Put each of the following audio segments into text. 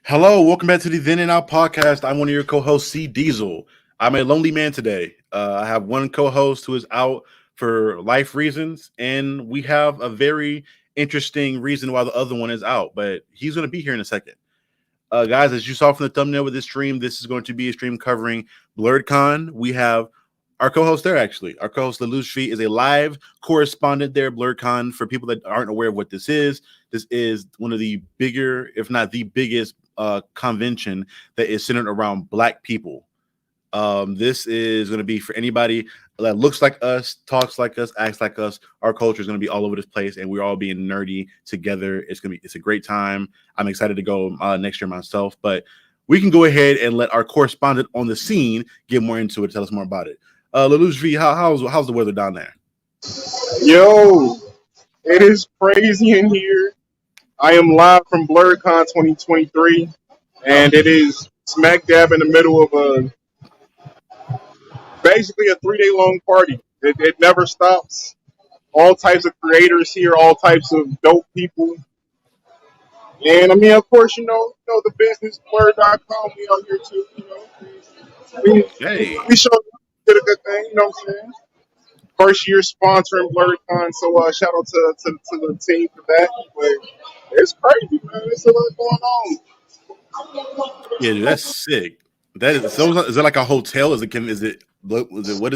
Hello, welcome back to the Then and Out podcast. I'm one of your co-hosts, C Diesel. I'm a lonely man today. I have one co-host who is out for life reasons, and we have a very interesting reason why the other one is out, but he's going to be here in a second. Guys, as you saw from the thumbnail of this stream, this is going to be a stream covering BlerdCon. We have our co-host there, actually. Our co-host, Lelouch, is a live correspondent there, BlerdCon. For people that aren't aware of what this is one of the bigger, if not the biggest, convention that is centered around Black people. This is going to be for anybody that looks like us, talks like us, acts like us. Our culture is going to be all over this place, and we're all being nerdy together. It's a great time. I'm excited to go next year myself, but we can go ahead and let our correspondent on the scene get more into it. Tell us more about it. Lelouch V, how's the weather down there? Yo, it is crazy in here. I am live from BlerdCon 2023, and it is smack dab in the middle of basically a 3-day long party. It never stops. All types of creators here, all types of dope people. And I mean, of course, you know the business, Blerd.com, we out here too, we showed up, did a good thing, you know what I'm saying? First year sponsoring BlerdCon, so shout out to the team for that. But it's crazy, man. There's a lot going on. Yeah, dude, that's sick. That is so. Is it like a hotel? What is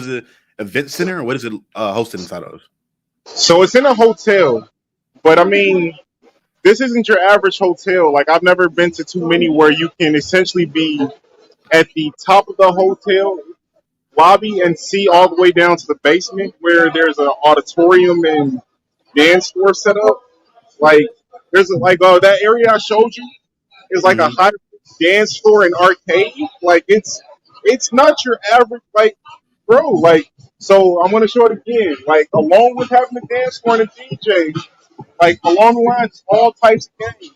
it? Event center, or what is it hosted inside of? So it's in a hotel, but I mean, this isn't your average hotel. Like, I've never been to too many where you can essentially be at the top of the hotel lobby and see all the way down to the basement where there's an auditorium and dance floor set up. Like, there's that area I showed you is like a high dance floor and arcade. Like, it's not your average, like, bro. Like, so I'm gonna show it again. Like, along with having a dance floor and a DJ, like, along the lines, all types of games.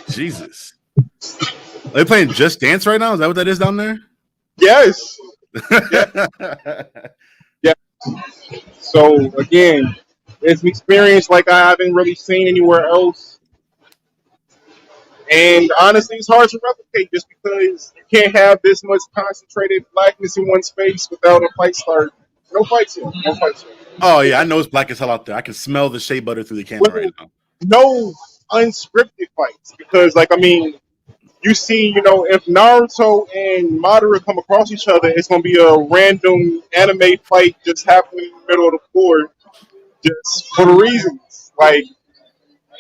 Jesus. Are they playing Just Dance right now? Is that what that is down there? Yes. Yeah. So again, it's an experience like I haven't really seen anywhere else. And honestly, it's hard to replicate just because you can't have this much concentrated blackness in one space without a fight start. No fights here. No fights here. Oh yeah, I know it's black as hell out there. I can smell the shea butter through the camera right now. No unscripted fights because, like, I mean, you see, if Naruto and Madara come across each other, it's going to be a random anime fight just happening in the middle of the floor just for the reasons. Like,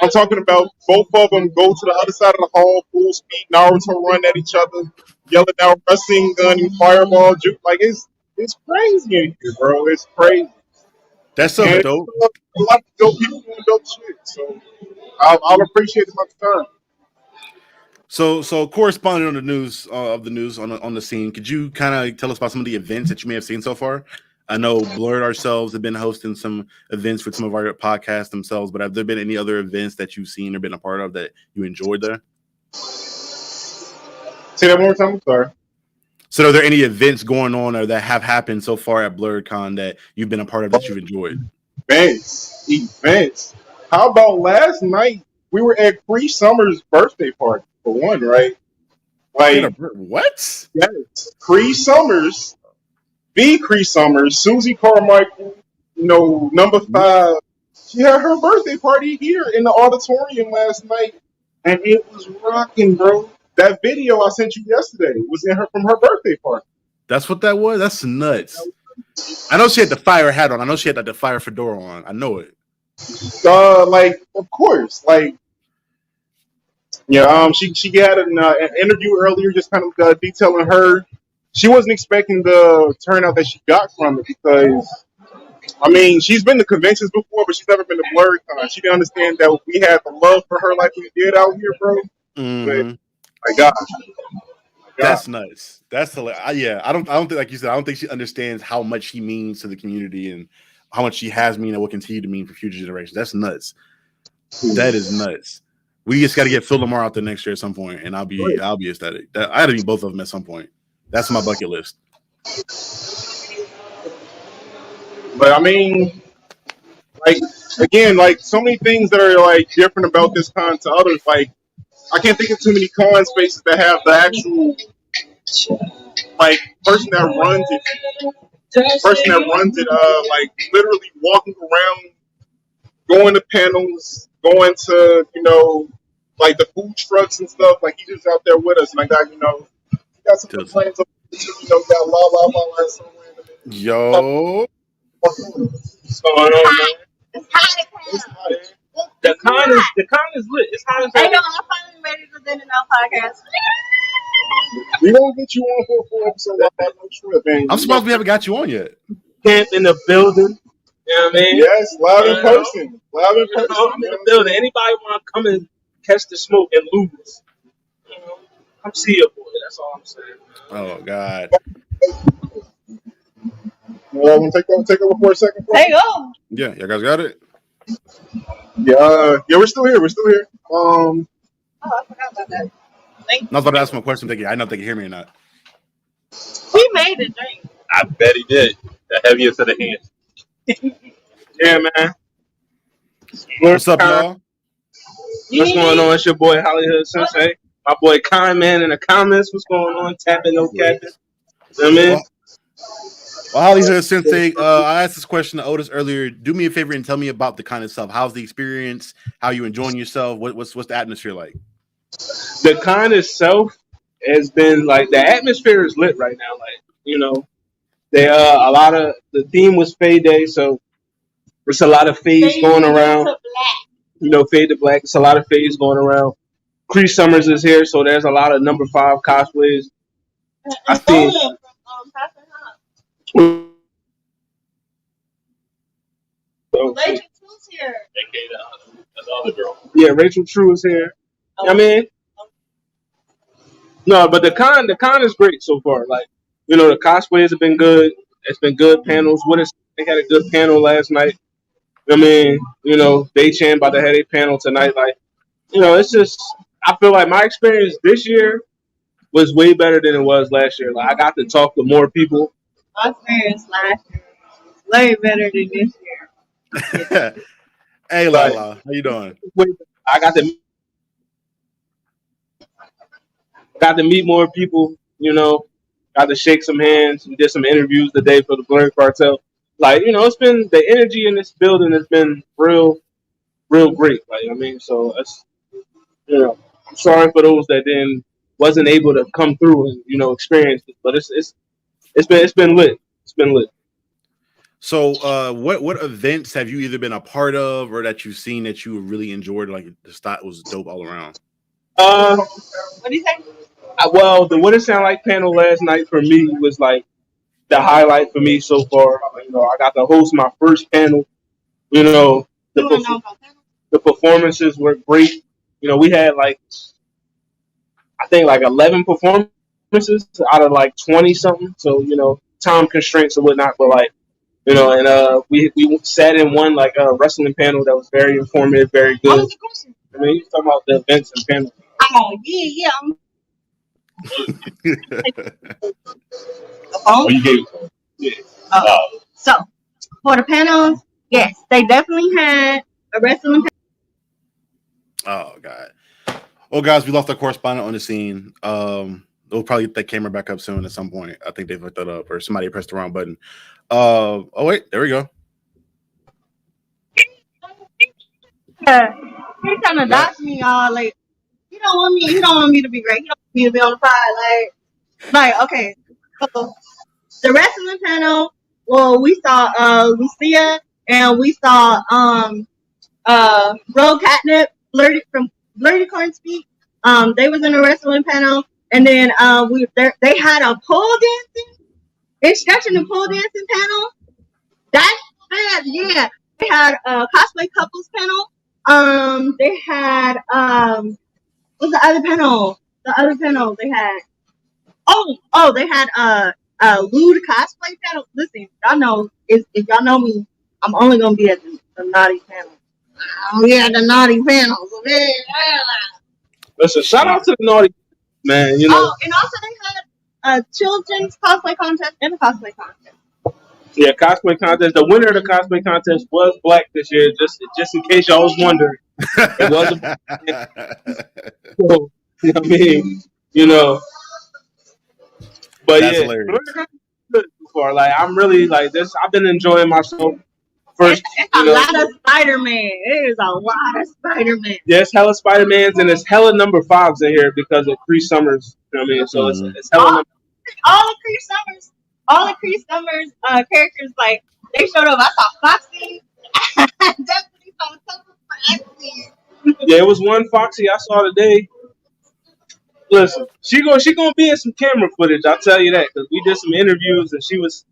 I'm talking about both of them go to the other side of the hall, full speed, Naruto run at each other, yelling out wrestling gun and fireball juke. Like, it's crazy in here, bro. It's crazy. That's so dope. A lot of dope people doing dope shit. So I'll appreciate it my time. So corresponding on the news on the scene, could you kind of tell us about some of the events that you may have seen so far? I know Blerd ourselves have been hosting some events for some of our podcasts themselves, but have there been any other events that you've seen or been a part of that you enjoyed there? Say that one more time. I'm sorry. So are there any events going on or that have happened so far at BlerdCon that you've been a part of that you've enjoyed? Events. How about last night? We were at Cree Summers' birthday party for one, right? Like, what? Yes, Cree Summers, Susie Carmichael, number 5. She had her birthday party here in the auditorium last night, and it was rocking, bro. That video I sent you yesterday was from her birthday party. That's what that was? That's nuts. I know she had the fire hat on. I know she had the fire fedora on. I know it. Of course. Like, yeah, she had an interview earlier just kind of detailing her. She wasn't expecting the turnout that she got from it because, I mean, she's been to conventions before, but she's never been to BlerdCon. She didn't understand that we had the love for her like we did out here, bro. Mm-hmm. But, my God. That's nuts. That's hilarious. Yeah, I don't think, like you said, I don't think she understands how much she means to the community and how much she has mean and will continue to mean for future generations. That's nuts. That is nuts. We just got to get Phil Lamar out there next year at some point, and I'll be ecstatic. I had to meet both of them at some point. That's my bucket list. But I mean, like, again, like so many things that are like different about this con to others. Like I can't think of too many con spaces that have the actual like person that runs it, like literally walking around, going to panels, going to like the food trucks and stuff. Like he's just out there with us, and I got got some plans up, got la somewhere. Yo. What's going on, man? It's hot. It's hot. The con is lit. It's hot as hell. Hey, yo, I'm finally ready to do the podcast. We gonna get you on for a full episode. No trip, man. I'm surprised we haven't got you on yet. Camp in the building. You know what I mean? Yes, live in person. Live in person. I'm in the building. Anybody want to come and catch the smoke and lose? Come see your boy. That's all I'm saying. Oh God. Want to take over for a second? Hey, go. Yeah, you guys got it. Yeah, we're still here. Oh, I forgot about that. I was about to ask my question. I don't know if they can hear me or not. We made it, drink. I bet he did. The heaviest of the hands. Yeah, man. What's up, y'all? What's going on? It's your boy Hollywood Sensei. My boy Con Man in the comments. What's going on? Tapping, no capping. You know what I mean? Well, Hollywood Sensei, I asked this question to Otis earlier. Do me a favor and tell me about the con itself. How's the experience? How you enjoying yourself? What's the atmosphere like? The con itself has been like, the atmosphere is lit right now. Like, they a lot of the theme was Fade Day, so there's a lot of fades going around. Fade to black. It's a lot of fades going around. Cree Summers is here, so there's a lot of number 5 cosplays. I think. Rachel True's here. That's the other girl. Yeah, Rachel True is here. I mean, no, but the con is great so far. Like, the cosplays have been good. It's been good panels. They had a good panel last night. I mean, Bay-Chan about to have a panel tonight. Like, it's just, I feel like my experience this year was way better than it was last year. Like, I got to talk to more people. My experience last year was way better than this year. Hey, Lala, how you doing? I got to meet more people, got to shake some hands and did some interviews today for the Blerd Cartel. Like, it's been, the energy in this building has been real great. Like, so it's, I'm sorry for those that wasn't able to come through and, experience it, but it's been lit. It's been lit. So, what events have you either been a part of or that you've seen that you really enjoyed? Like the style was dope all around. What do you think? Well, the What It Sound Like panel last night for me was like the highlight for me so far. I got to host my first panel. The performances were great. We had I think 11 performances out of 20 something. So time constraints and whatnot, but and we sat in one wrestling panel that was very informative, very good. What was the question? You're talking about the events and panels. Oh, yeah. Oh, you gave it. Yeah. So, for the panels, yes, they definitely had a wrestling panel. Oh God. Well, guys, we lost our correspondent on the scene. We'll probably get that camera back up soon at some point. I think they fucked that up or somebody pressed the wrong button. Oh wait, there we go. He's trying to dox me, y'all. Like, he don't want me to be great. He don't want me to be on the side. Like, okay. So, the wrestling panel, well, we saw Lucia and we saw Rogue Catnip from BlerdCon speak. They was in the wrestling panel, and then they had a pole dancing instruction and pole dancing panel. That's bad, yeah. They had a cosplay couples panel. They had what's the other panel? The other panel they had. Oh, they had a lewd cosplay panel. Listen, y'all know if y'all know me, I'm only gonna be at the naughty panel. Oh yeah, the naughty panel. Listen, shout out to the naughty man. Oh, and also they had a children's cosplay contest and a cosplay contest. Yeah, cosplay contest. The winner of the cosplay contest was black this year. Just in case y'all was wondering, it was a black man. So, you know what I mean? You know, but That's yeah, hilarious. BlerdCon is good so far. Like I'm really like this. I've been enjoying myself. It's First, a lot of Spider-Man. It is a lot of Spider-Man. there's hella Spider-Mans and there's hella number 5s in here because of Cree Summers. You know what I mean? So it's hella number. All the Cree Summers characters, like they showed up. I saw Foxy. I definitely saw Foxy. Yeah, it was one Foxy I saw today. Listen, she gonna be in some camera footage. I'll tell you that because we did some interviews and she was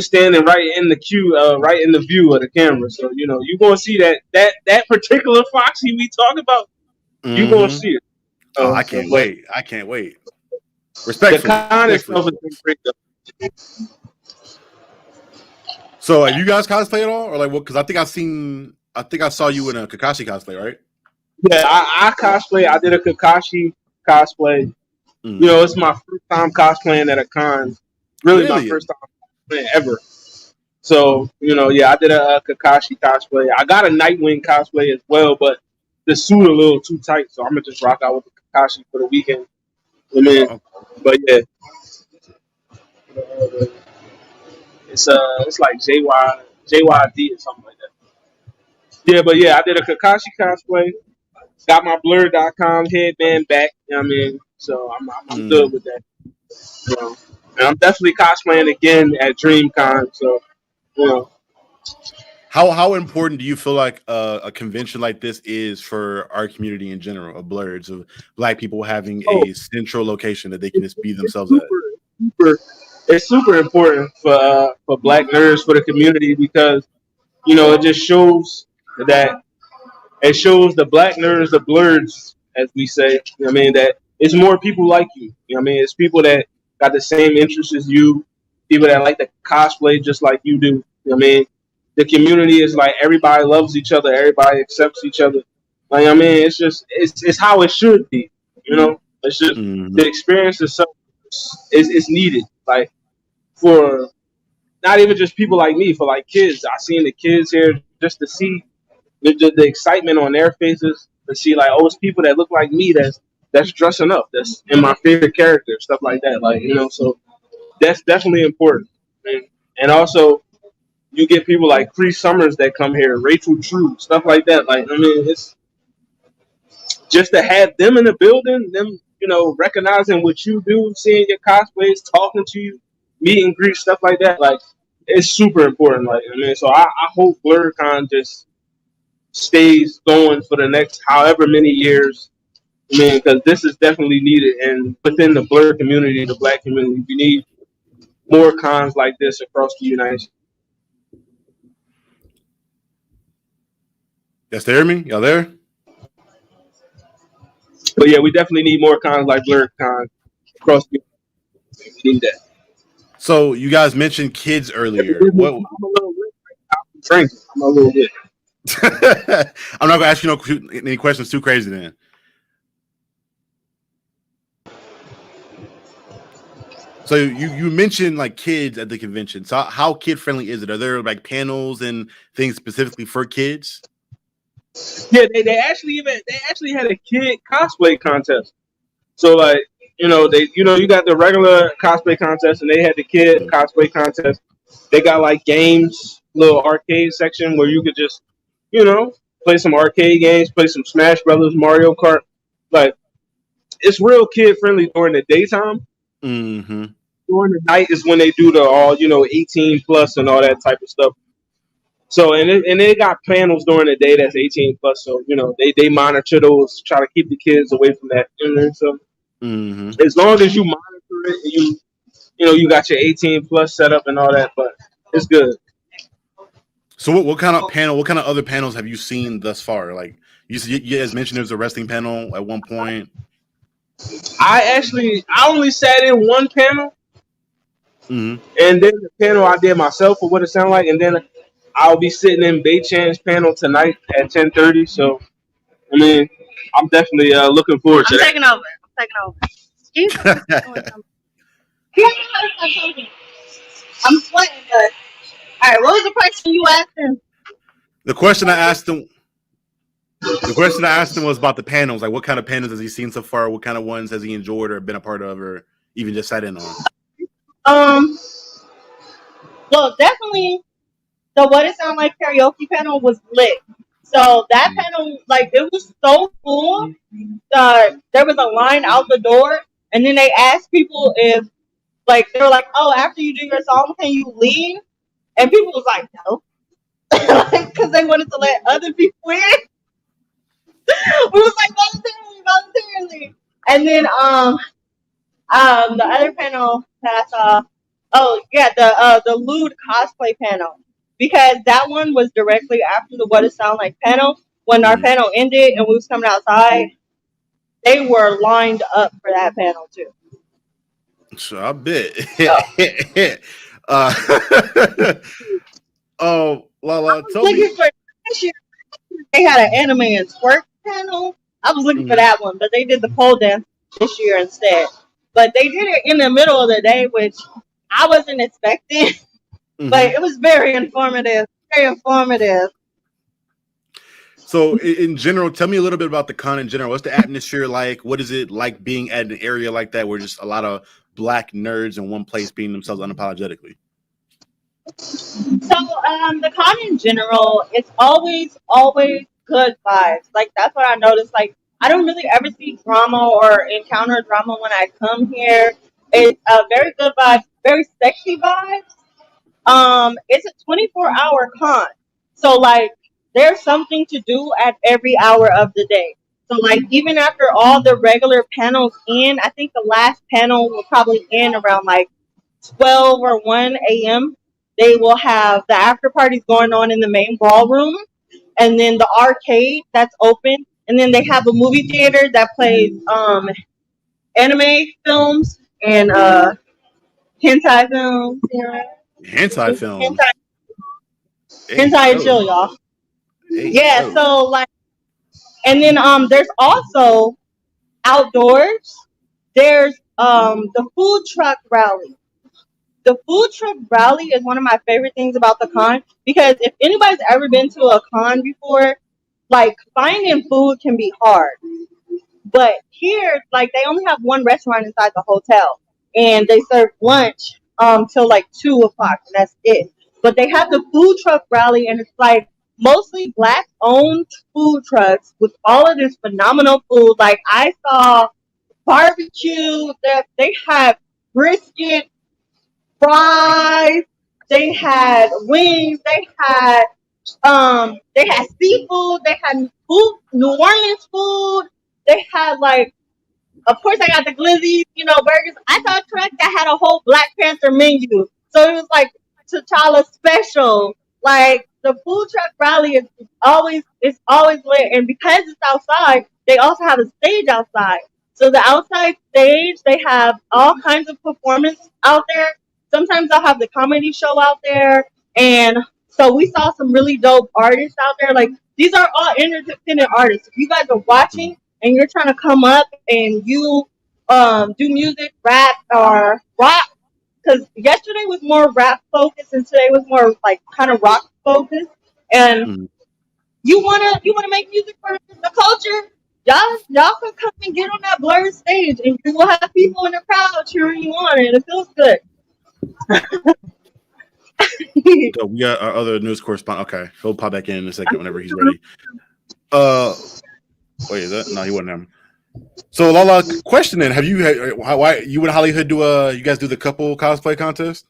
standing right in the queue, right in the view of the camera. So you know you gonna see that particular Foxy we talk about. You gonna see it. Oh, I can't wait! I can't wait. Respectfully, the con itself has been great though. So, have you guys cosplay at all, or like what? Because I think I saw you in a Kakashi cosplay, right? Yeah, I cosplay. I did a Kakashi cosplay. You know, it's my first time cosplaying at a con. Really? My first time cosplaying ever. So, you know, yeah, I did a Kakashi cosplay. I got a Nightwing cosplay as well, but the suit a little too tight, so I'm gonna just rock out with the Kakashi for the weekend. And then, but yeah, it's like JYD or something like that. Yeah, but yeah, I did a Kakashi cosplay. Got my Blerd.com headband back. You know what I mean? So I'm good with that. You know? And I'm definitely cosplaying again at DreamCon. So, you know. How important do you feel like a convention like this is for our community in general, of Blerds, of Black people having a central location that they can just be themselves at? It's super important for Black nerds, for the community, because you know it just shows that it shows the Black nerds, the Blerds, as we say. You know what I mean, that it's more people like you. You know what I mean, it's people that got the same interests as you, people that like to cosplay just like you do. You know what I mean, the community is like everybody loves each other, everybody accepts each other. Like I mean, it's just it's how it should be. You know, it's just the experience itself is needed. Like for not even just people like me, for like kids. I seen the kids here just to see the excitement on their faces, to see like, oh, it's people that look like me that's dressing up, that's in my favorite character, stuff like that. Like, you know, so that's definitely important. And also you get people like Cree Summers that come here, Rachel True, stuff like that. Like, I mean, it's just to have them in the building, them, you know, recognizing what you do, seeing your cosplays, talking to you, meet and greet, stuff like that. Like, it's super important. Like, I mean, so I hope BlerdCon just stays going for the next however many years. I mean, because this is definitely needed, and within the Blerd community, the Black community, we need more cons like this across the United States. Y'all still hear me? Y'all there? But yeah, we definitely need more cons like BlerdCon across the United States. We need that. So you guys mentioned kids earlier. What? I'm a little lit right now. I'm drinking. I'm a little lit. I'm not gonna ask you any questions too crazy then. So you mentioned like kids at the convention. So how kid friendly is it? Are there like panels and things specifically for kids? Yeah, they actually had a kid cosplay contest. So like, you got the regular cosplay contest and they had the kid cosplay contest. They got like games, little arcade section where you could just, play some arcade games, play some Smash Brothers, Mario Kart. Like, it's real kid friendly during the daytime. Mm-hmm. During the night is when they do the all, 18 plus and all that type of stuff. So, and they got panels during the day that's 18 plus. So, they monitor those, try to keep the kids away from that. So, as long as you monitor it, you got your 18 plus set up and all that, but it's good. So what kind of other panels have you seen thus far? Like you guys mentioned there's a wrestling panel at one point. I only sat in one panel, and then the panel I did myself for what it sounded like, and then I'll be sitting in Bay-Chan's panel tonight at 10:30. So, I mean, I'm definitely looking forward to that. I'm taking over. Excuse me. I'm sweating, but right, what was the question you asked him? The question I asked him. The question I asked him was about the panels. Like, what kind of panels has he seen so far? What kind of ones has he enjoyed or been a part of, or even just sat in on? Well, definitely the What It Sound Like karaoke panel was lit. So that panel, like, it was so cool. There was a line out the door, and then they asked people if, like, they were like, "Oh, after you do your song, can you leave?" And people was like, "No," because they wanted to let other people in. We was like, voluntarily. And then the other panel that I saw, oh yeah, the lewd cosplay panel, because that one was directly after the What It Sound Like panel. When our panel ended and we was coming outside, they were lined up for that panel too. So I bet. Oh, Lala, tell me. They had an anime and twerk panel. I was looking for that one, but they did the pole dance this year instead. But they did it in the middle of the day, which I wasn't expecting. But it was very informative. Very informative. So, in general, tell me a little bit about the con in general. What's the atmosphere like? What is it like being at an area like that where just a lot of black nerds in one place being themselves unapologetically? So, the con in general, it's always good vibes. Like, that's what I noticed. Like, I don't really ever see drama or encounter drama when I come here. It's a very good vibes, very sexy vibes. It's a 24-hour con. So, like, there's something to do at every hour of the day. So, like, even after all the regular panels end, I think the last panel will probably end around, like, 12 or 1 a.m. They will have the after parties going on in the main ballroom, and then the arcade that's open, and then they have a movie theater that plays anime films and hentai films. Hentai films. Hentai chill, y'all. Yeah, so like, and then there's also outdoors. There's the food truck rally. The food truck rally is one of my favorite things about the con, because if anybody's ever been to a con before, like, finding food can be hard. But here, like, they only have one restaurant inside the hotel, and they serve lunch till like 2 o'clock, and that's it. But they have the food truck rally, and it's like mostly black owned food trucks with all of this phenomenal food. Like, I saw barbecue, that they have brisket, fries, they had wings, they had seafood, they had food, New Orleans food, they had, like, of course I got the glizzy, burgers. I saw a truck that had a whole Black Panther menu. So it was like T'Challa special. Like, the food truck rally is always lit, and because it's outside, they also have a stage outside. So the outside stage, they have all kinds of performance out there. Sometimes they'll have the comedy show out there, and so we saw some really dope artists out there. Like, these are all independent artists. If you guys are watching and you're trying to come up and you do music, rap, or rock, because yesterday was more rap focused and today was more like kind of rock focused, and you wanna make music for the culture, y'all can come and get on that Blerd stage, and you will have people in the crowd cheering you on, and it feels good. So we got our other news correspondent. Okay, he'll pop back in a second whenever he's ready. Wait, is that? No, he wasn't him. So Lala, question then: Have you why you and Hollywood do you guys do the couple cosplay contest?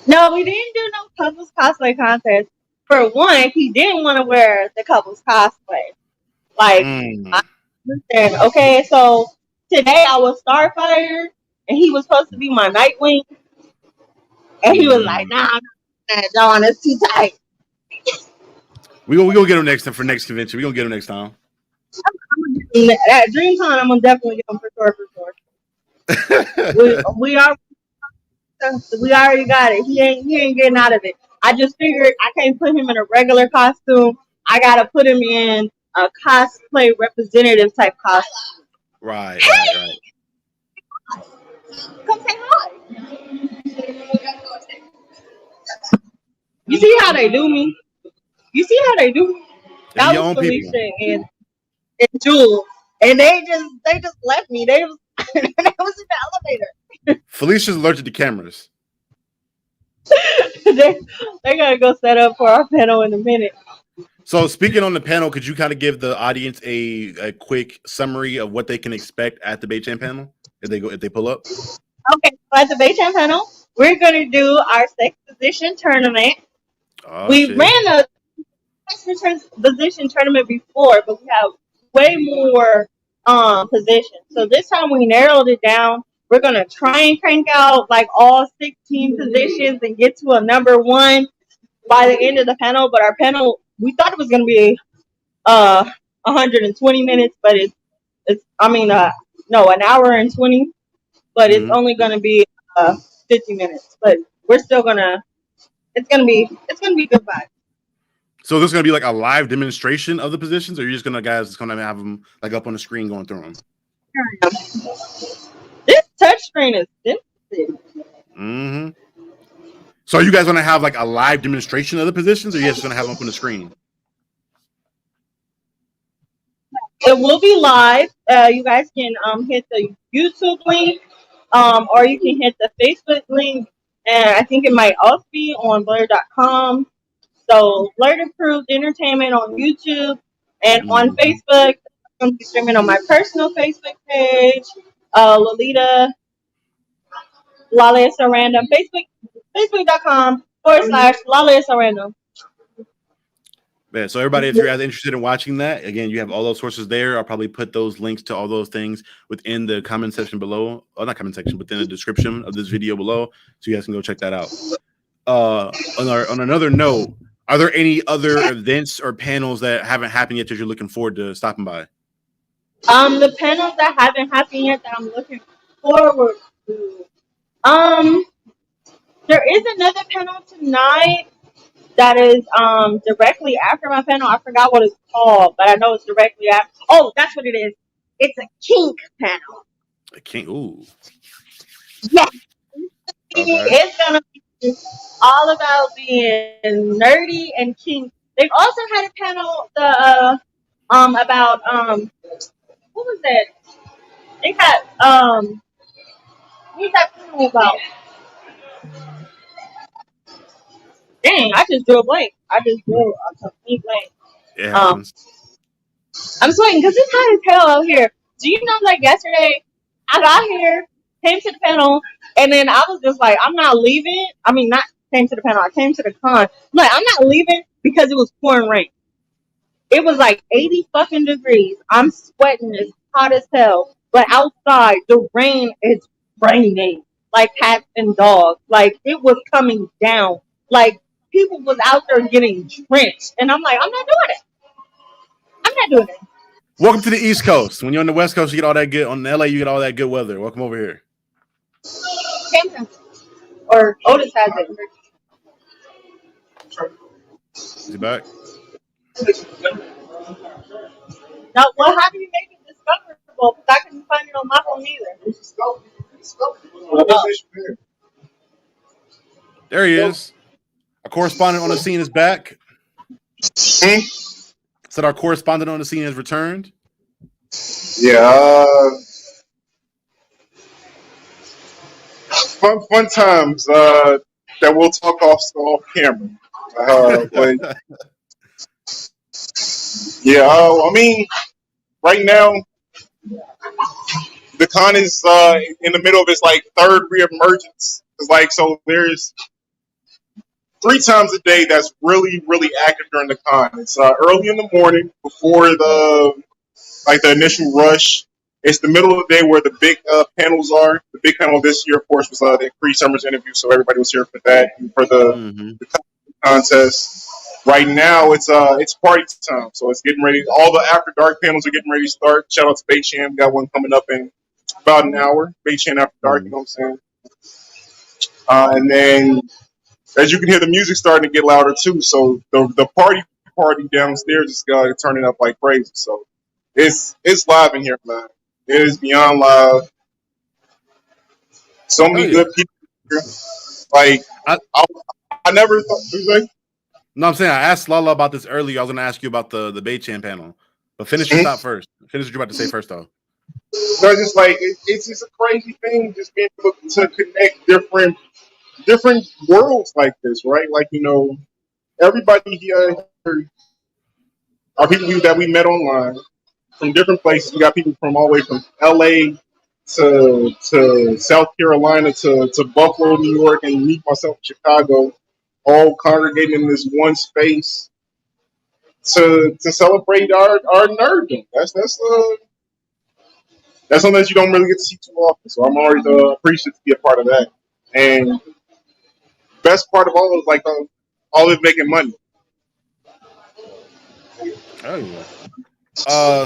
No, we didn't do no couples cosplay contest. For one, he didn't want to wear the couples cosplay. Like, I understand. Okay, so today I was Starfire, and he was supposed to be my Nightwing, and he was like, "Nah, John, it's too tight." We gonna get him next time for next convention. We gonna get him next time. At DreamCon, I'm gonna definitely get him for sure. we already got it. He ain't getting out of it. I just figured I can't put him in a regular costume. I gotta put him in a cosplay representative type costume. Right. Come say hi. You see how they do me? You see how they do me? They're That your was own people. Felicia and Jules, and they just left me. They was in the elevator. Felicia's allergic to cameras. They're gonna go set up for our panel in a minute. So speaking on the panel, could you kind of give the audience a quick summary of what they can expect at the Baychan panel if they pull up? Okay, so at the Baychan panel, we're gonna do our sex position tournament. We ran a sex position tournament before, but we have way more positions. So this time we narrowed it down. We're gonna try and crank out like all 16 positions and get to a number one by the end of the panel. But our panel, we thought it was gonna be 120 minutes, but an hour and 20, but it's only gonna be 50 minutes. But we're still it's gonna be good vibes. So this is gonna be like a live demonstration of the positions, or you're just gonna have them like up on the screen going through them? This touch screen is sensitive. Mm-hmm. So are you guys gonna have like a live demonstration of the positions, or are you just gonna have them up on the screen? It will be live. You guys can hit the YouTube link, or you can hit the Facebook link, and I think it might also be on Blerd.com. So Blerd Approved Entertainment on YouTube and on Facebook. I'm going to be streaming on my personal Facebook page, Lolita Lalisa Random, Facebook.com/Lalisa Random. Yeah, so everybody, if you're guys interested in watching that, again, you have all those sources there. I'll probably put those links to all those things within the comment section below. Oh, not comment section, within the description of this video below, so you guys can go check that out. On another note, are there any other events or panels that haven't happened yet that you're looking forward to stopping by? The panels that haven't happened yet that I'm looking forward to. There is another panel tonight that is directly after my panel. I forgot what it's called, but I know it's directly after. Oh, that's what it is. It's a kink panel. A kink, ooh. Yeah. Okay. It's gonna be all about being nerdy and kink. They've also had a panel about what was that? They had what was that panel about? Dang, I just drew a blank. I just drew a complete blank. It happens. I'm sweating because it's hot as hell out here. Do you know, like yesterday, I got here, came to the panel, and then I was just like, I'm not leaving. I mean, not came to the panel, I came to the con. Like, I'm not leaving because it was pouring rain. It was like 80 fucking degrees. I'm sweating. It's hot as hell. But outside, the rain is raining like cats and dogs. Like, it was coming down. Like, people was out there getting drenched. And I'm like, I'm not doing it. I'm not doing it. Welcome to the East Coast. When you're on the West Coast, you get all that good. On LA, you get all that good weather. Welcome over here. Or Otis has it. Is he back? Now, well, how do you make it discoverable? Because I couldn't find it on my phone either. There he is. Our correspondent on the scene is back. Said our correspondent on the scene has returned. Yeah. Fun times that we'll talk off camera. But yeah, I mean, right now the con is in the middle of its like third reemergence. It's like, so there's 3 times a day that's really active during the con. It's early in the morning before the initial rush. It's the middle of the day where the big panels are. The big panel this year, of course, was the pre-summers interview, so everybody was here for that and for the contest. Right now, it's party time, so it's getting ready. All the after dark panels are getting ready to start. Shout out to Baychan, we got one coming up in about an hour. Baychan after dark, you know what I'm saying? And then, as you can hear, the music starting to get louder too. So the party downstairs is turning up like crazy. So it's live in here, man. It is beyond live. So many good people here. Like I never thought. Like, No, I'm saying I asked Lala about this earlier. I was going to ask you about the BlerdCon panel, but finish your thought first. Finish what you're about to say first, though. so it's just like it's just a crazy thing, just being able to connect different worlds like this, right? Like everybody here are people that we met online from different places. We got people from all the way from LA to South Carolina to Buffalo, New York, and me myself, Chicago, all congregating in this one space to celebrate our nerddom. That's something that you don't really get to see too often. So I'm always appreciative to be a part of that. And best part of all is like all is making money. Oh yeah.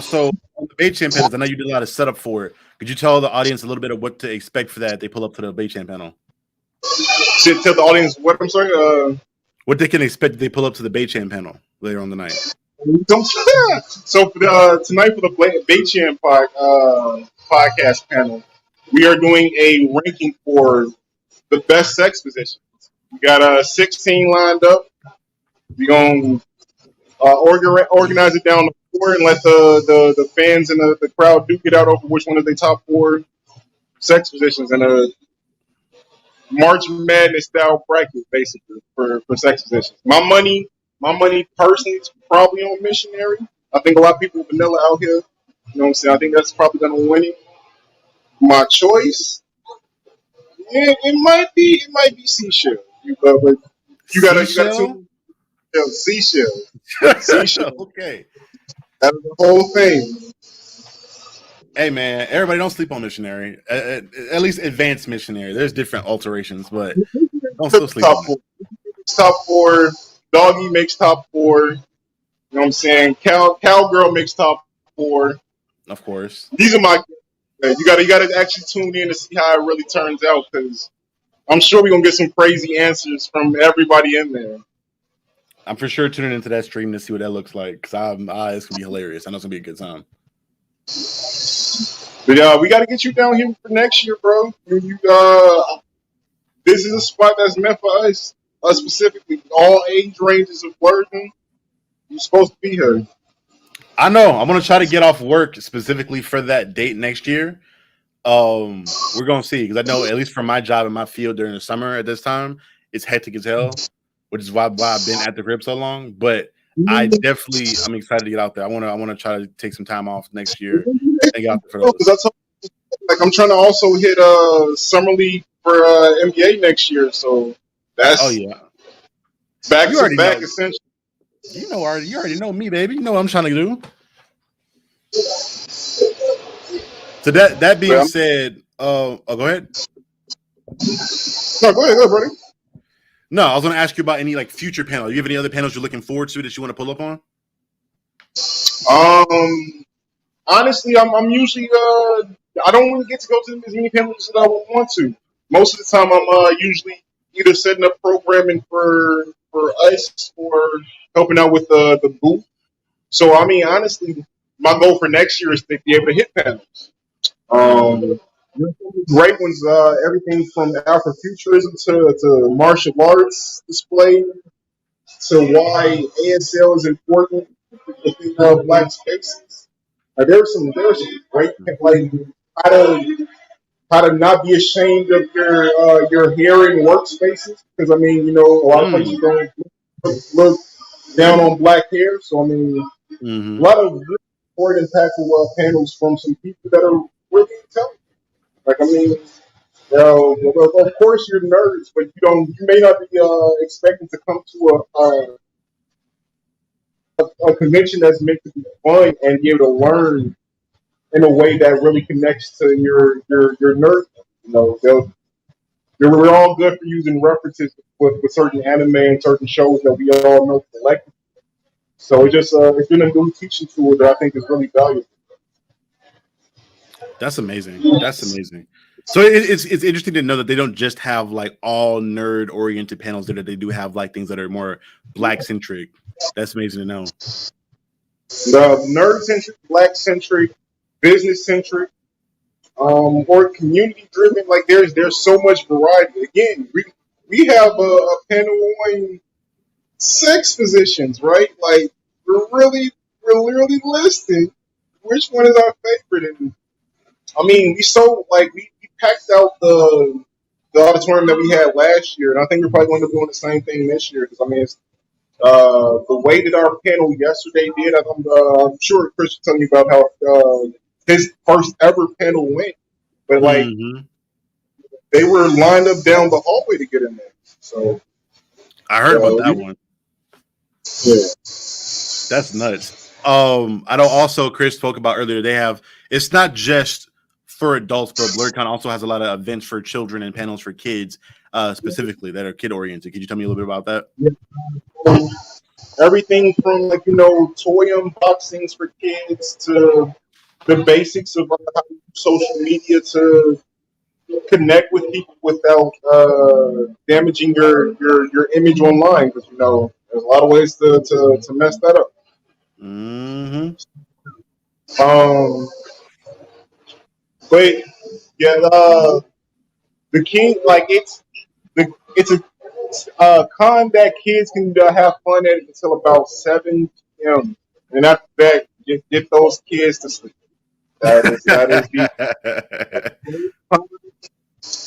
So on the BlerdCon panels, I know you did a lot of setup for it. Could you tell the audience a little bit of what to expect for that if they pull up to the BlerdCon panel? Should tell the audience what I'm sorry. What they can expect if they pull up to the BlerdCon panel later on the night. So for tonight for the BlerdCon podcast panel, we are doing a ranking for the best sex positions. We got 16 lined up. We're going to organize it down to 4 and let the fans and the crowd duke it out over which one of the top 4 sex positions in a March Madness style bracket, basically, for sex positions. My money personally is probably on missionary. I think a lot of people vanilla out here. You know what I'm saying? I think that's probably going to win it. My choice, it might be seashell. But you got to seashell. Seashell. Okay. That is the whole thing. Hey man, everybody don't sleep on missionary. At least advanced missionary. There's different alterations, but don't still sleep on it. Top 4. Doggy makes top 4. You know what I'm saying? Cowgirl makes top 4. Of course. These are my. You got to actually tune in to see how it really turns out, because I'm sure we're gonna get some crazy answers from everybody in there. I'm for sure tuning into that stream to see what that looks like, because it's gonna be hilarious. I know it's gonna be a good time. But we got to get you down here for next year, bro. This is a spot that's meant for us specifically. All age ranges of Blerd. You're supposed to be here. I know. I'm gonna try to get off work specifically for that date next year. We're gonna see, because I know at least for my job in my field during the summer at this time, it's hectic as hell, which is why I've been at the crib so long. But I'm excited to get out there. I wanna try to take some time off next year and get out there for those. Like I'm trying to also hit Summer League for NBA next year, so that's back to back essentially. You already know me, baby. You know what I'm trying to do. So that being said, go ahead. No, go ahead, buddy. No, I was going to ask you about any like future panels. Do you have any other panels you're looking forward to that you want to pull up on? Honestly, I'm usually I don't really get to go to as many panels as I would want to. Most of the time, I'm usually either setting up programming for us or helping out with the booth. So I mean, honestly, my goal for next year is to be able to hit panels. Great ones, everything from Afrofuturism to martial arts display to why ASL is important within Black spaces. There's some great, like how to not be ashamed of your hair in workspaces, because I mean, a lot of places don't look down on black hair. So I mean, a lot of really important, impactful panels from some people that are really intelligent. Like I mean, of course you're nerds, but you may not be expecting to come to a convention that's meant to be fun and be able to learn in a way that really connects to your nerd. We're all good for using references with certain anime and certain shows that we all know collectively. So it's been a new teaching tool that I think is really valuable. That's amazing. So it's interesting to know that they don't just have like all nerd oriented panels, that they do have like things that are more Black centric. That's amazing to know. The nerd centric, Black centric, business centric, or community driven. Like there's so much variety. Again, we have a panel on sex positions, right? Like we're really listing which one is our favorite. And I mean, we packed out the auditorium that we had last year, and I think we're probably going to be doing the same thing this year. Because I mean, it's, the way that our panel yesterday did, I'm sure Chris will tell you about how his first ever panel went, but like they were lined up down the hallway to get in there. So I heard about that one. Yeah. That's nuts. I know also Chris spoke about earlier, they have, it's not just for adults, but BlerdCon also has a lot of events for children and panels for kids, specifically that are kid oriented. Could you tell me a little bit about that? Yeah. Everything from like, toy unboxings for kids to the basics of how to use social media to connect with people without damaging your image online, because there's a lot of ways to mess that up. But yeah, the king, like it's a con that kids can have fun at until about 7 p.m. and after that, get those kids to sleep. That is the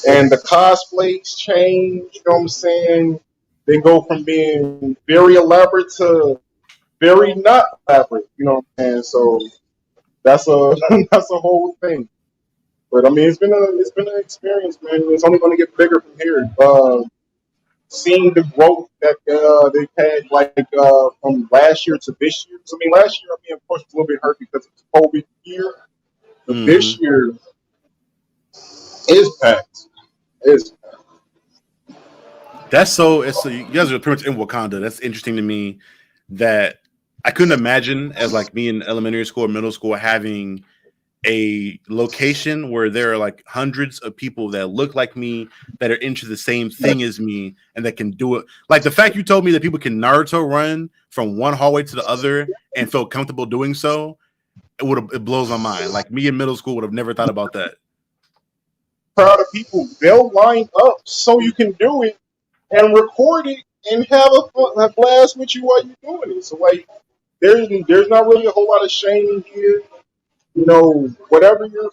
and the cosplays change. You know what I'm saying? They go from being very elaborate to very not elaborate. You know what I'm saying? So that's a that's a whole thing. But I mean, it's been an experience, man. It's only going to get bigger from here. Seeing the growth that they've had, like from last year to this year. So I mean, last year, of course, was a little bit hurt because it's COVID year. But this year is packed. That's so. You guys are pretty much in Wakanda. That's interesting to me. That I couldn't imagine as like me in elementary school or middle school having a location where there are like hundreds of people that look like me, that are into the same thing as me, and that can do it. Like the fact you told me that people can Naruto run from one hallway to the other and feel comfortable doing so, it blows my mind. Like me in middle school would have never thought about that. Proud of people, they'll line up so you can do it and record it and have a blast with you while you're doing it. So like, there's not really a whole lot of shame here. Whatever your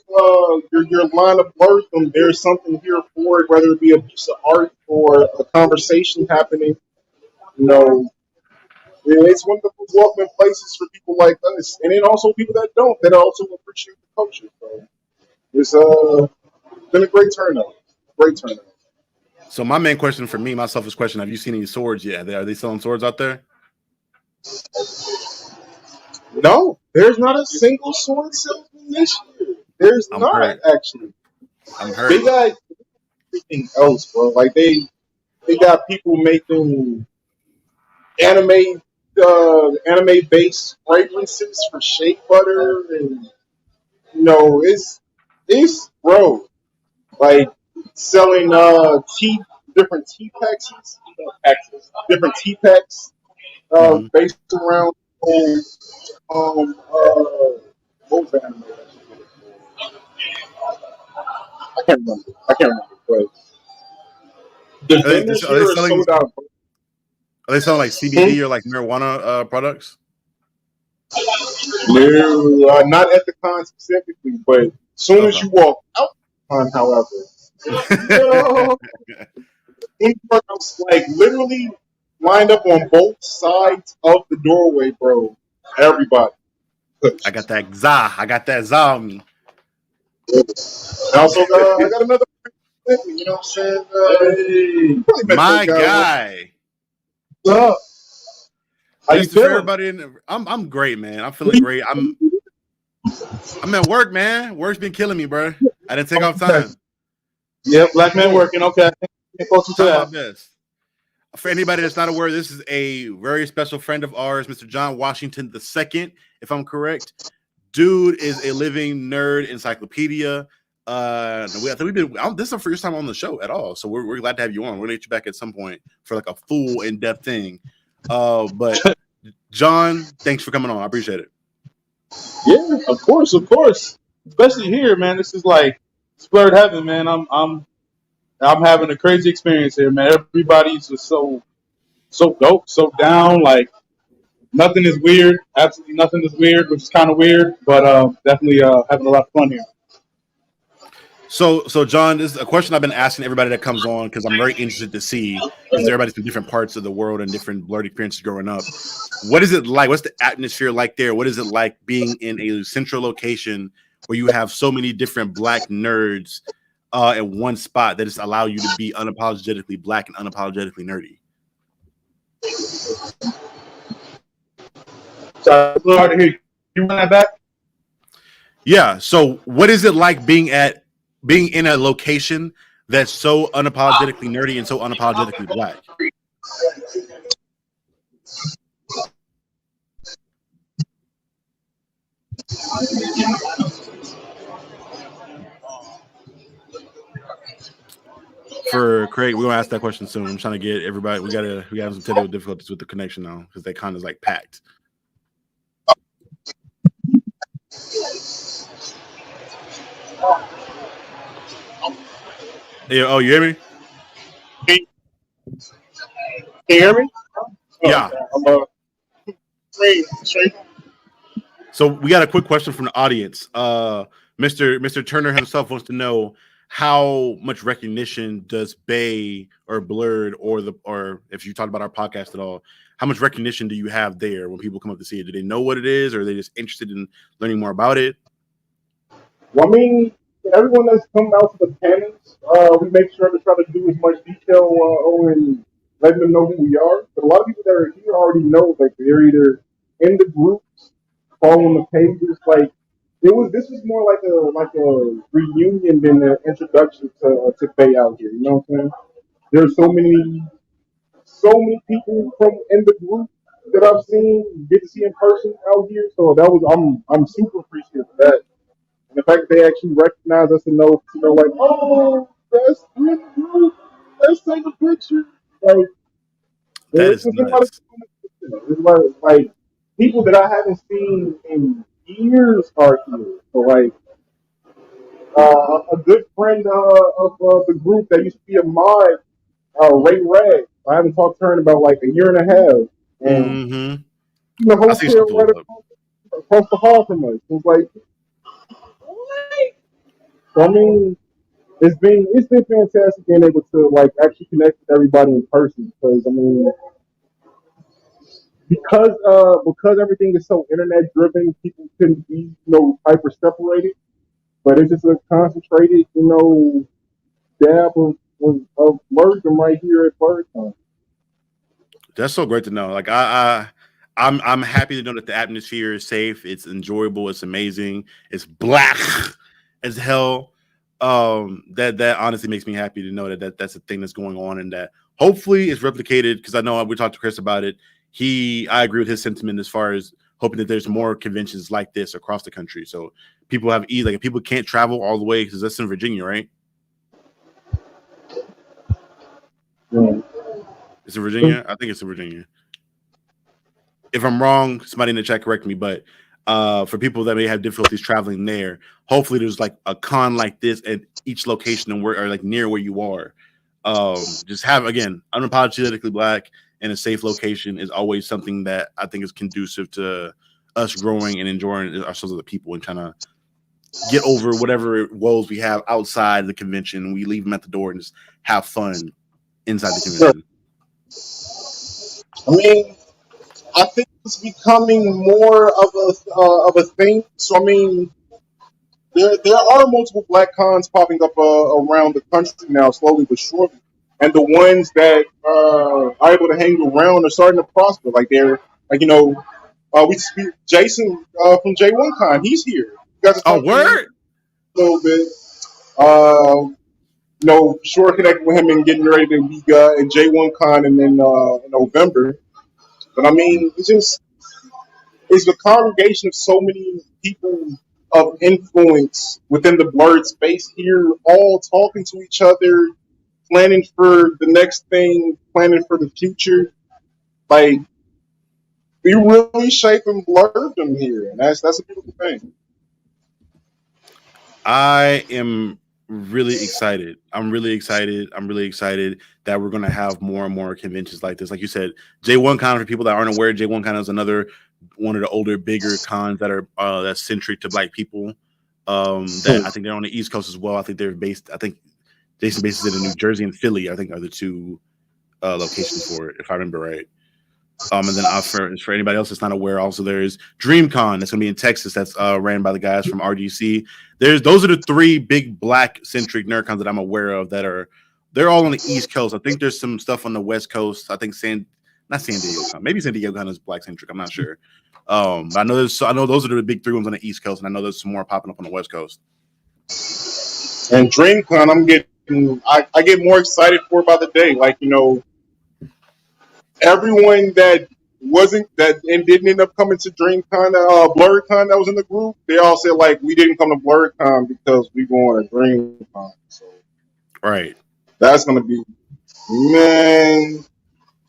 line of work, there's something here for it, whether it be a piece of art or a conversation happening. It's one of the most welcoming places for people like us, and then also people that also appreciate the culture. So it's been a great turnout. So my main question for me, my selfish question: have you seen any swords yet? Are they selling swords out there? No, there's not a single sword salesman this year. There's not actually. I'm hurt. They got everything else, bro. Like they got people making anime based fragrances for shea butter, and it's bro, like selling different tea packs based around what was the anime? I can't remember, but the vendors here are sold out. Are they selling like CBD or like marijuana products? No, not at the con specifically, but as soon as you walk out the con, however, like literally lined up on both sides of the doorway, bro. Everybody. I got that za on me. I also I got another. You know what I'm saying? My guy. What's up? How you feeling? Everybody I'm great, man. I'm feeling great. I'm at work, man. Work's been killing me, bro. I didn't take off time. Yep, black man working. Okay. My best. For anybody that's not aware, this is a very special friend of ours, Mr. John Washington II, if I'm correct. Dude is a living nerd encyclopedia. This is the first time on the show at all, so we're glad to have you on. We're gonna get you back at some point for like a full in-depth thing. But John, thanks for coming on. I appreciate it. Yeah, of course, especially here, man. This is like Blerd heaven, man. I'm I'm having a crazy experience here, man. Everybody's just so dope, so down. Like nothing is weird. Absolutely nothing is weird, which is kind of weird, but definitely having a lot of fun here. So John, this is a question I've been asking everybody that comes on because I'm very interested to see, because everybody's from different parts of the world and different Blerd experiences growing up. What is it like? What's the atmosphere like there? What is it like being in a central location where you have so many different Black nerds in one spot that just allow you to be unapologetically Black and unapologetically nerdy? So it's a little hard to hear you. You run that back? Yeah. So what is it like being in a location that's so unapologetically nerdy and so unapologetically Black? For Craig, we're gonna ask that question soon. I'm trying to get everybody. We have some technical difficulties with the connection now because they kind of like packed. Yeah, oh, you hear me? Can you hear me? Yeah. I'm straight. So we got a quick question from the audience. Mr. Turner himself wants to know how much recognition does Bay or Blerd or if you talked about our podcast at all, how much recognition do you have there when people come up to see it? Do they know what it is, or are they just interested in learning more about it? Well, I mean, everyone that's come out to the panels, we make sure to try to do as much detail on letting them know who we are. But a lot of people that are here already know, like they're either in the groups, following the pages. Like this was more like a reunion than an introduction to Bay out here. You know what I'm saying? There's so many people from in the group that I've seen get to see in person out here. So that was I'm super appreciative of that. And the fact that they actually recognize us and know, like, oh, that's in the group. Let's take a picture. Like, That is nuts. it's like people that I haven't seen in years are here. So, like, a good friend of the group that used to be a mod, Ray Rag. I haven't talked to her in about like a year and a half. And the I see hotel something right up. across the hall from us. It was like, what? So, I mean, it's been fantastic being able to like actually connect with everybody in person, because I mean, because everything is so internet driven, people can be hyper separated, but it's just a concentrated dab of Blerdom right here at BlerdCon. That's so great to know. Like I'm happy to know that the atmosphere is safe. It's enjoyable. It's amazing. It's Black as hell. That honestly makes me happy to know that that's a thing that's going on, and that hopefully is replicated, because I know we talked to Chris about it. I agree with his sentiment as far as hoping that there's more conventions like this across the country, so people have ease. Like if people can't travel all the way, because that's in Virginia, right? Yeah. It's in Virginia. I think it's in Virginia. If I'm wrong, somebody in the chat correct me. But for people that may have difficulties traveling there, hopefully there's like a con like this at each location and where, or like near where you are. Just have, again, unapologetically Black in a safe location is always something that I think is conducive to us growing and enjoying ourselves as a people and trying to get over whatever woes we have outside the convention. We leave them at the door and just have fun inside the convention. I mean, I think it's becoming more of a thing. So I mean, there are multiple Black cons popping up around the country now, slowly but surely, and the ones that are able to hang around are starting to prosper. Like they're like we speak Jason from J1Con. He's here. You guys are talking word a little bit. Sure connecting with him and getting ready to be at J1Con and then in November. But I mean, it's a congregation of so many people of influence within the Blerd space here, all talking to each other, planning for the next thing, planning for the future. Like, we really shaping Blerdom here, and that's a beautiful thing. I am really excited. I'm really excited. I'm really excited that we're gonna have more and more conventions like this. Like you said, J1Con, for people that aren't aware, J1Con is another one of the older, bigger cons that are that's centric to Black people. That I think they're on the East Coast as well. I think they're based. I think Jason bases it in New Jersey and Philly. I think are the two locations for it, if I remember right. And then for anybody else that's not aware, also there's DreamCon that's going to be in Texas. That's ran by the guys from RGC. Those are the three big Black centric nerd cons that I'm aware of they're all on the East Coast. I think there's some stuff on the West Coast. I think not San Diego Con, maybe San Diego Con is Black centric. I'm not sure. But I know those are the big three ones on the East Coast, and I know there's some more popping up on the West Coast. And DreamCon, I get more excited for by the day. Like, everyone that wasn't that and didn't end up coming to DreamCon, BlerdCon that was in the group, they all said like we didn't come to BlerdCon because we going to DreamCon. So Right. that's gonna be, man.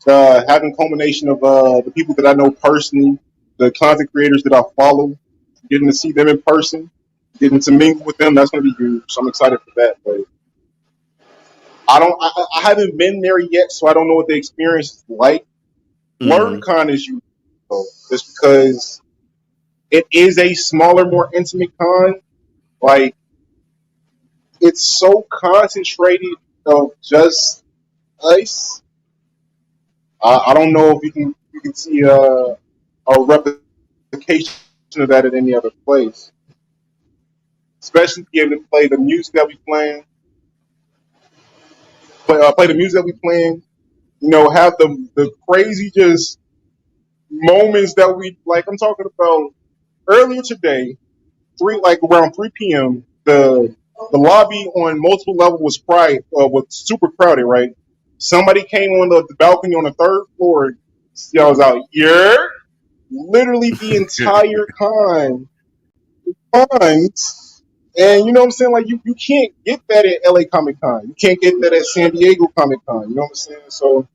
Having a culmination of the people that I know personally, the content creators that I follow, getting to see them in person, getting to mingle with them, that's gonna be huge. So I'm excited for that. But I haven't been there yet, so I don't know what the experience is like. BlerdCon is unique, though, just because it is a smaller, more intimate con. Like, it's so concentrated of just us. I don't know if you can see a replication of that at any other place. Especially being able to play the music that we playing, play the music that we playing. Have the crazy just moments that we like. I'm talking about earlier today, around 3 p.m. The lobby on multiple levels was super crowded. Right, somebody came on the balcony on the third floor. Y'all was out. Yeah, literally the entire con. And you know what I'm saying? Like you can't get that at LA Comic Con. You can't get that at San Diego Comic Con. You know what I'm saying? So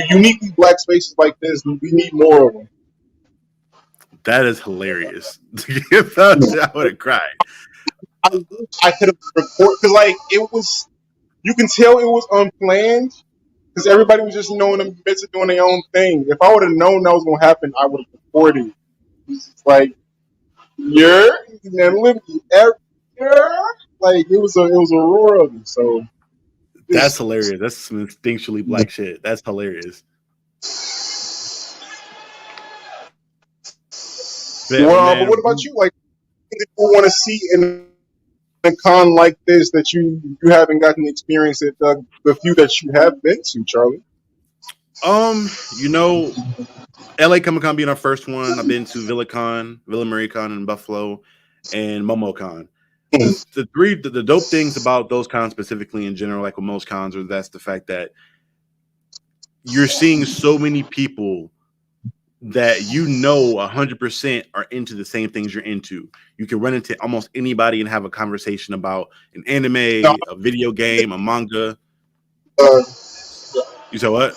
uniquely Black spaces like this, we need more of them. That is hilarious. I would have cried. I could have recorded because like it was. You can tell it was unplanned because everybody was just in the midst of doing their own thing. If I would have known that was going to happen, I would have recorded. It's like yeah, and literally like it was a roar of it. So that's hilarious. That's some instinctually Black shit. That's hilarious. But what about you? Like, what do you want to see in a con like this that you haven't gotten to experience at the few that you have been to, Charlie? LA Comic Con being our first one. I've been to Villa Marie Con in Buffalo, and MomoCon. The dope things about those cons specifically in general, like with most cons, are that's the fact that you're seeing so many people that 100% are into the same things you're into. You can run into almost anybody and have a conversation about an anime, a video game, a manga. You said what?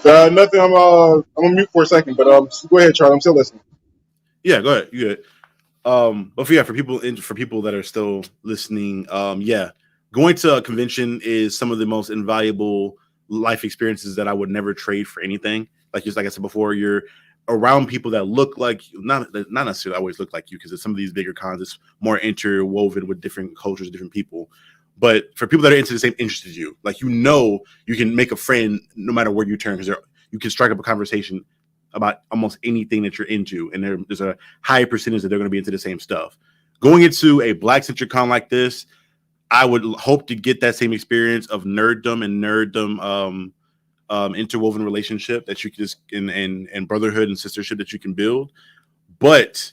Nothing. I'm on mute for a second, but go ahead, Charlie. I'm still listening. Yeah, go ahead. You good? But for people that are still listening, going to a convention is some of the most invaluable life experiences that I would never trade for anything. Like I said before, you're around people that look like not necessarily always look like you, because at some of these bigger cons, it's more interwoven with different cultures, different people. But for people that are into the same interest as you, like you can make a friend no matter where you turn, because you can strike up a conversation about almost anything that you're into, and there's a high percentage that they're going to be into the same stuff. Going into a Black-centric con like this, I would hope to get that same experience of nerddom interwoven relationship that you can just and brotherhood and sistership that you can build. But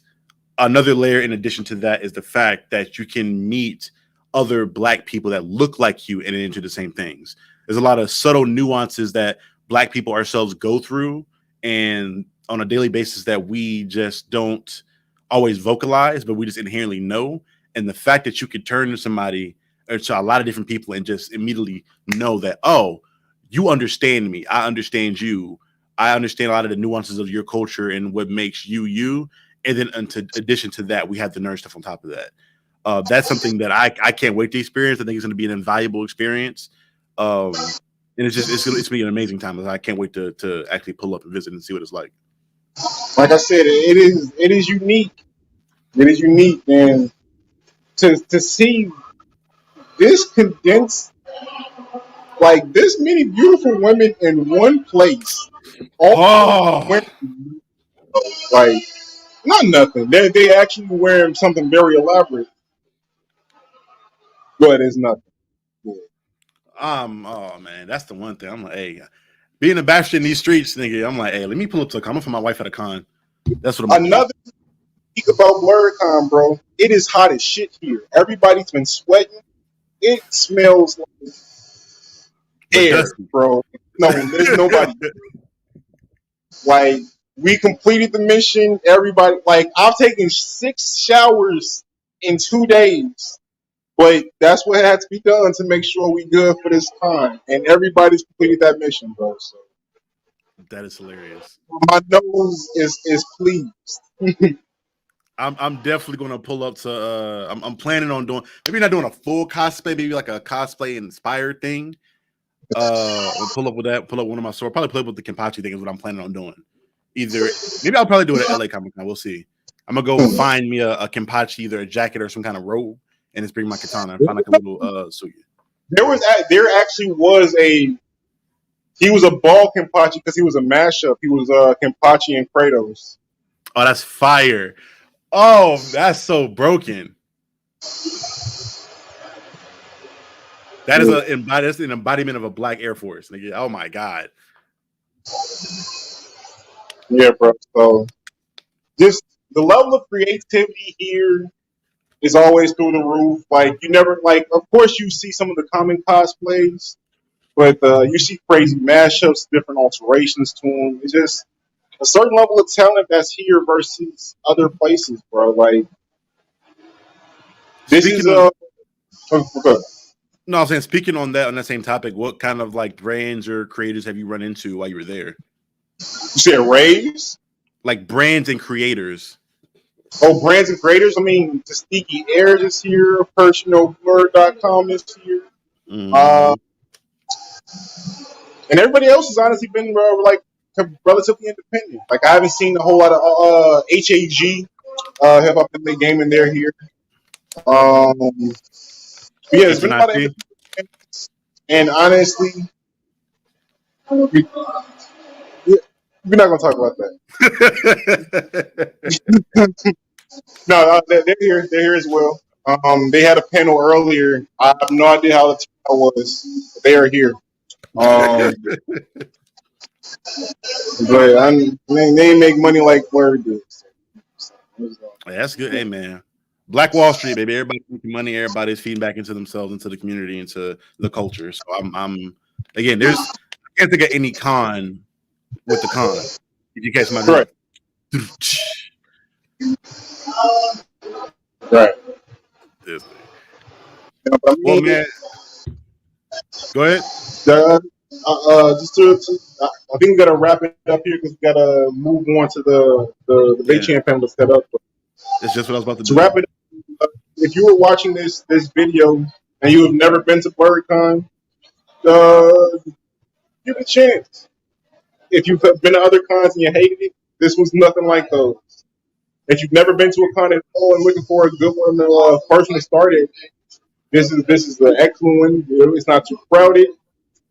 another layer in addition to that is the fact that you can meet other Black people that look like you and into the same things. There's a lot of subtle nuances that Black people ourselves go through and on a daily basis that we just don't always vocalize, but we just inherently know. And the fact that you could turn to somebody or to a lot of different people and just immediately know that, oh, you understand me, I understand you, I understand a lot of the nuances of your culture and what makes you. And then in addition to that, we have the nerd stuff on top of that. That's something that I can't wait to experience. I think it's going to be an invaluable experience. And it's going to be an amazing time. I can't wait to actually pull up and visit and see what it's like. Like I said, it is unique. It is unique, and to see this condensed, like this many beautiful women in one place, all women, like not nothing. They actually wearing something very elaborate, but it's nothing. Yeah. Oh man, that's the one thing. I'm like, hey, being a bachelor in these streets, nigga. I'm like, hey, let me pull up to a con. I'm for my wife at a con. That's what I'm Another thing about BlerdCon, bro. It is hot as shit here. Everybody's been sweating. It smells like air, bro. No, there's nobody. Like, we completed the mission. Everybody, like, I've taken 6 showers in 2 days, but that's what had to be done to make sure we good for this time. And everybody's completed that mission, bro. So that is hilarious. my nose is pleased. I'm definitely going to pull up to. I'm planning on doing maybe not doing a full cosplay, maybe like a cosplay inspired thing. We'll pull up with that. Pull up one of my sword. Probably play with the Kenpachi thing is what I'm planning on doing. Either maybe I'll probably do it at LA Comic Con. We'll see. I'm gonna go find me a Kenpachi, either a jacket or some kind of robe, and just bring my katana and find like a little suya. There actually was he was a ball Kenpachi because he was a mashup. He was Kenpachi and Kratos. Oh, that's fire. Oh, that's so broken. That is that's an embodiment of a black Air Force. Nigga. Oh my god. Yeah, bro. So just the level of creativity here is always through the roof. Like you never of course you see some of the common cosplays, but you see crazy mashups, different alterations to them. It's just a certain level of talent that's here versus other places, bro. Like this is okay. No, I'm saying speaking on that same topic, what kind of like brands or creators have you run into while you were there? You said raves? Like brands and creators. Oh, brands and creators. I mean, the Sneaky Airs is here. Blerd.com is here. Mm-hmm. And everybody else has honestly been like relatively independent. Like I haven't seen a whole lot of HAG Hip Hop and Gaming there here. Yeah, there's been a lot of independent, and honestly, we're not gonna talk about that. No, they're here. They're here as well. They had a panel earlier. I have no idea how the turnout was. But they are here. But they make money like Blerd does. That's good. Hey man, Black Wall Street, baby. Everybody's making money. Everybody's feeding back into themselves, into the community, into the culture. So I'm again. I can't think of any con with the con. If you catch my drift. Right. Well, man. Go ahead. I think we gotta wrap it up here because we gotta move on to the big champ panel set up. That's just what I was about to do. To wrap it up, if you were watching this video and you have never been to BlerdCon, give it a chance. If you've been to other cons and you hated it, this was nothing like those. If you've never been to a con at all and looking for a good one, first one to start it, this is the excellent one. It's not too crowded.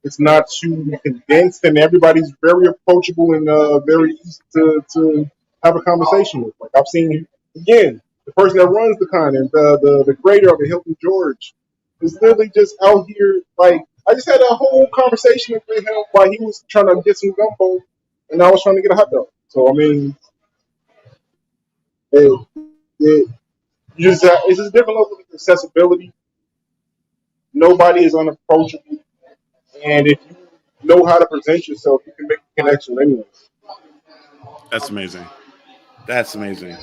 It's not too condensed, and everybody's very approachable and very easy to have a conversation with. Like I've seen, again, the person that runs the con and the creator of the Hilton George is literally just out here. Like I just had a whole conversation with him while he was trying to get some gumbo, and I was trying to get a hot dog. So I mean, it's just a different level of accessibility. Nobody is unapproachable. And if you know how to present yourself, you can make a connection anyway. That's amazing. That's amazing.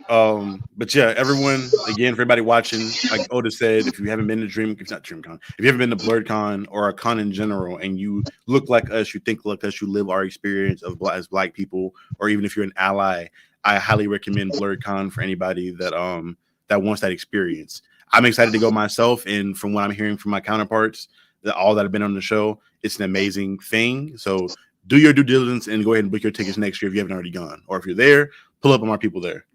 But yeah, everyone, again, for everybody watching, like Otis said, if you haven't been to DreamCon, if you haven't been to BlerdCon or a con in general, and you look like us, you think like us, you live our experience as Black people, or even if you're an ally, I highly recommend BlerdCon for anybody that wants that experience. I'm excited to go myself. And from what I'm hearing from my counterparts, all that have been on the show, it's an amazing thing. So do your due diligence and go ahead and book your tickets next year if you haven't already gone. Or if you're there, pull up on our people there.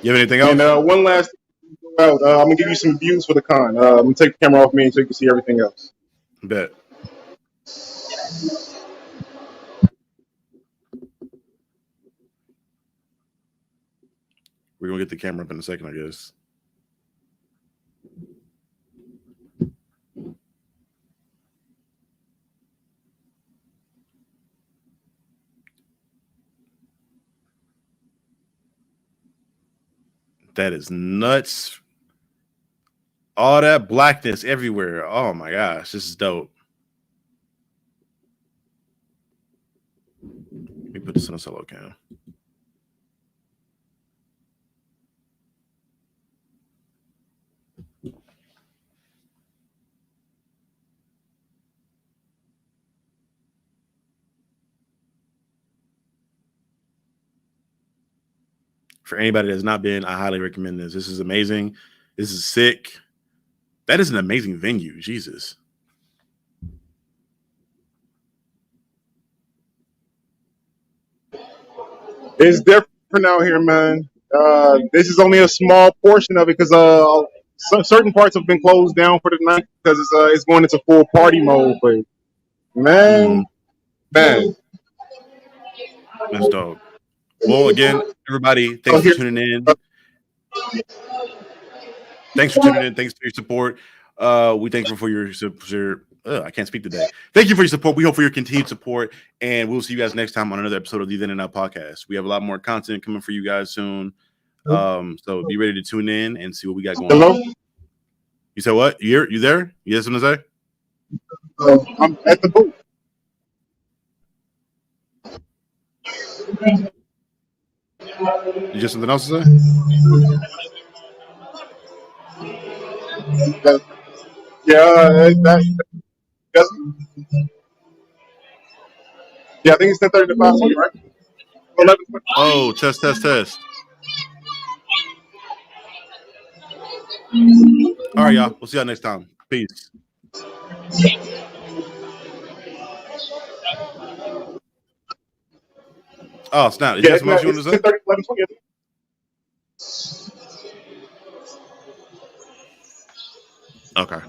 You have anything else? And one last thing, I'm gonna give you some views for the con. I'm gonna take the camera off me so you can see everything else. Bet. We're gonna get the camera up in a second, I guess. That is nuts. All that blackness everywhere. Oh my gosh, this is dope. Let me put this on a solo cam. For anybody that's not been, I highly recommend this. This is amazing. This is sick. That is an amazing venue. Jesus. It's different out here, man. This is only a small portion of it because certain parts have been closed down for the night because it's going into full party mode. But man, That's dope. Well, again, everybody, thanks for tuning in. Thanks for tuning in. Thanks for your support. We thank you for your I can't speak today. Thank you for your support. We hope for your continued support, and we'll see you guys next time on another episode of the Then and Now podcast. We have a lot more content coming for you guys soon. So be ready to tune in and see what we got going on. You said what? You there? You have something to say? I'm at the booth. You just something else to say? Yeah, yeah, I think it's 10:30 to 5:20, right? 11:20. Oh, test. All right, y'all. We'll see y'all next time. Peace. Oh, snap. Is there something else you want to say? 10:30, 11:20. Okay.